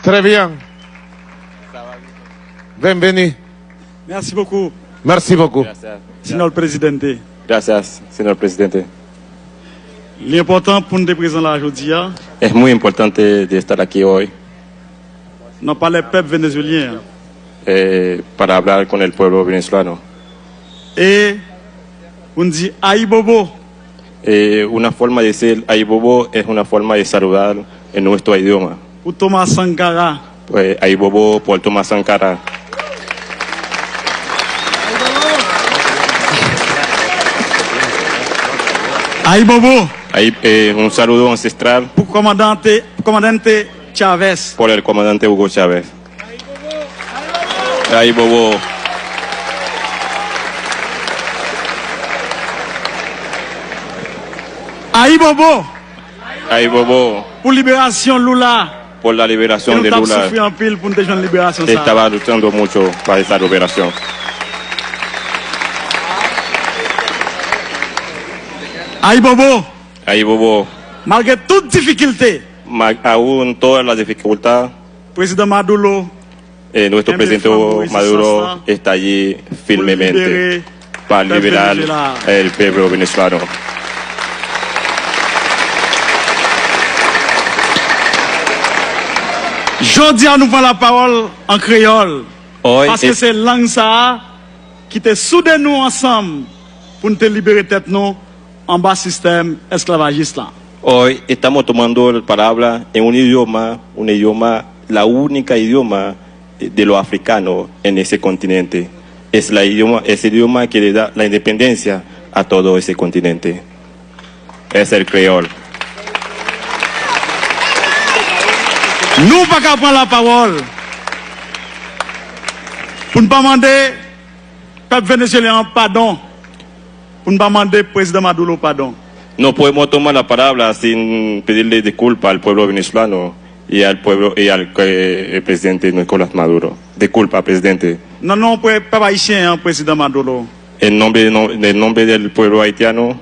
Très bien. Bienvenue. Merci beaucoup, Merci beaucoup. Gracias. señor presidente. Gracias, señor presidente. L'important pour nous présenter là aujourd'hui, Es muy importante de estar aquí hoy non pas les peuples vénézuéliens. para hablar con el pueblo venezolano. Et on dit Aïe Bobo. Una forma de decir ay bobo es una forma de saludar en nuestro idioma. Pour Thomas Sankara. Pues ay bobo por Tomás Sankara. Aïe Bobo. Ahí, un saludo ancestral Pour commandante Chavez. por el comandante Hugo Chávez. Ay bobo. Aïe Bobo. Ay bobo Pour libération Lula. por la Et liberación nous de avons Lula. souffert en pile pour nous déjouer la libération. Ça. Estaba luchando mucho para esa liberación. Aïe Bobo. Ay bobo. Malgré toute difficulté, Aún todas las dificultades, président Maduro nuestro Bien, presidente bien, Maduro Sasa, está allí firmemente libérer para el pueblo liberar venezolano. el pueblo venezolano. Jodi à nous prend la parole en créole. Hoy, Parce que c'est langue ça qui te soude nous ensemble pour nous te libérer tête nous en bas système esclavagiste là. hoy estamos tomando la palabra en un idioma, la única idioma de los africanos en ese continente. Es el idioma que le da la independencia a todo ese continente. Es el creol. Nous pas qu'à prendre la parole pour ne pas demander peuple vénézuélien pardon, pour ne pas demander président Maduro pardon. No podemos tomar la palabra sin pedirle disculpas al pueblo venezolano y al pueblo y al el presidente Nicolás Maduro. Disculpa, presidente. Non, non, peuple haïtien, hein, président Maduro. En nombre del pueblo haitiano,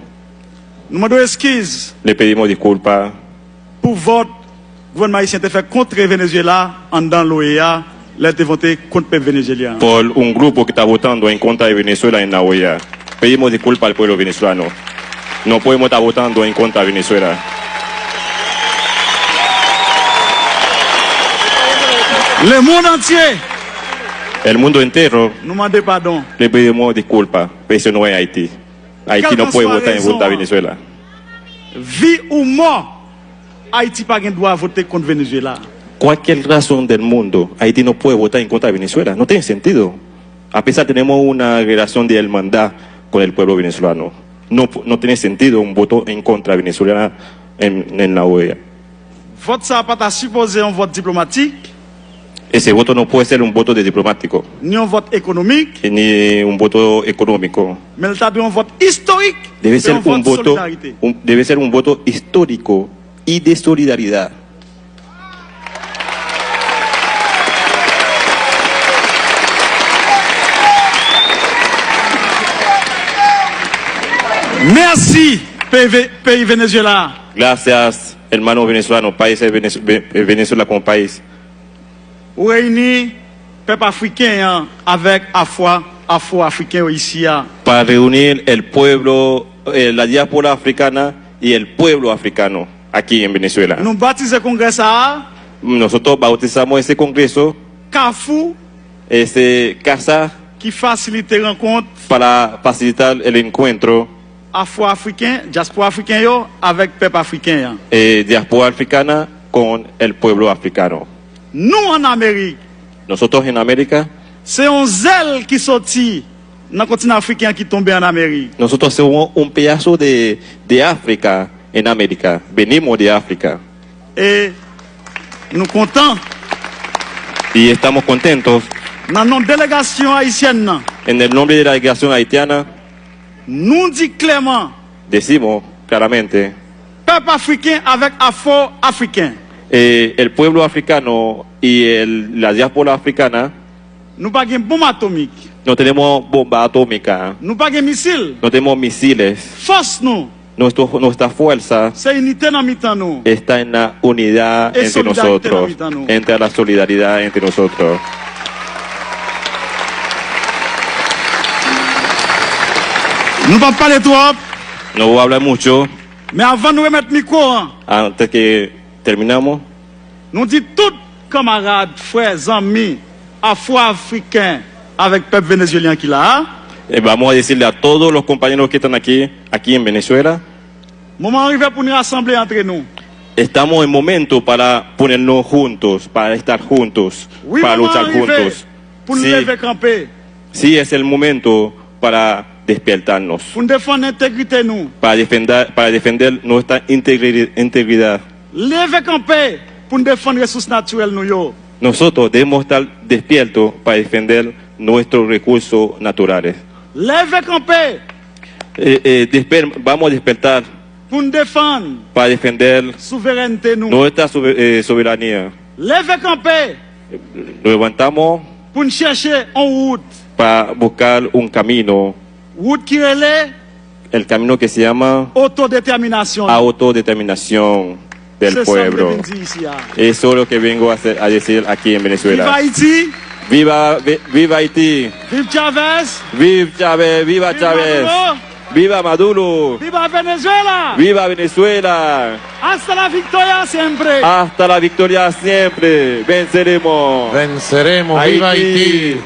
Nous demandons excuses le pedimos disculpas pour votre gouvernement haïtien te fait contre Venezuela en dans l'OEA, là te voté contre le peuple vénézuélien. por un grupo que está votando en contra de Venezuela en la OEA. Pedimos disculpas al pueblo venezolano. No podemos estar votando en contra de Venezuela. Le monde entier El mundo entero nous demande pardon. le pedimos disculpas, pero eso no es Haití. Haití no puede votar en contra de Venezuela. Vie ou mort, Haïti pas droit voter contre Venezuela. Cualquier razón del mundo, Haití no puede votar en contra de Venezuela. No tiene sentido. A pesar tenemos una relación de hermandad con el pueblo venezolano. No tiene sentido un voto en contra de Venezuela en la OEA. Vote ça pas supposé un vote diplomatique, Ese voto no puede ser un voto de diplomático, ni un vote économique, ni un voto económico. mais il un vote historique. Debe c'est ser un un vote voto, solidarité. debe ser un voto histórico y de solidaridad. Merci, pays Venezuela. Gracias, hermanos venezolanos, países Venezuela como país. Ou réunis peuple africain hein, avec afro-africain ici. Hein. Para reunir el pueblo, la diáspora africana y el pueblo africano aquí en Venezuela. Nous baptisons le congrès ça, Nosotros bautizamos ese congreso, Carrefour, ese casa, qui facilite les rencontres para facilitar el encuentro afro-africain, diaspora africain yo, avec peuple africain. Hein. diáspora africana con el pueblo africano. Nous en Amérique, Nosotros en América, c'est un zèle qui sortit dans le continent africain qui tombait en Amérique. nosotros somos un pedazo de África en América. Venimos de África Et nous comptons y estamos contentos. dans notre délégation haïtienne, nan, En el nombre de la delegación haitiana, nous dit clairement, decimos claramente, peuple africain avec afro-africain. el pueblo africano y la diáspora africana Nous pas de bombe atomique, no tenemos bomba atómica, nous pas de missile. no tenemos misiles. Force nous, Nuestra fuerza c'est unité dans mi-temps nous. está en la unidad Y entre solidaridad nosotros, entre nosotros. entre la solidaridad entre nosotros. Nous ne pouvons pas parler trop, No voy a hablar mucho mais avant de nous remettre le micro, hein, antes que terminamos. nous disons tous camarades, frères, amis, afro-africains avec le peuple vénézuélien qui est là. Vamos a decirle a todos los compañeros que están aquí en Venezuela, Moment arrivé pour nous rassembler entre nous. estamos en momento para ponernos juntos, para estar juntos, Oui, para moment luchar arrivé juntos. pour nous Sí, lever camper, sí es el momento para despertarnos, pour nous défendre l'intégrité nous. para defender nuestra integridad. Lever camper pour nous défendre les ressources naturelles nous yo. Nosotros debemos estar despiertos para defender nuestros recursos naturales. Lever camper Vamos a despertar pour nous défendre para defender souveraineté nous. nuestra soberanía. Lever camper Nos levantamos pour nous chercher en route. para buscar un camino, Route qui relève el camino que se llama autodétermination. autodeterminación del C'est ça que pueblo. je viens dire ici. Eso es lo que vengo a decir aquí en Viva Venezuela. Haïti, Viva Haití, vive Chavez, viva Chávez, viva viva Chávez, Maduro, viva Maduro, viva Venezuela. viva Venezuela. Hasta la victoria siempre. Hasta la victoria siempre. Venceremos. Venceremos, viva Haití.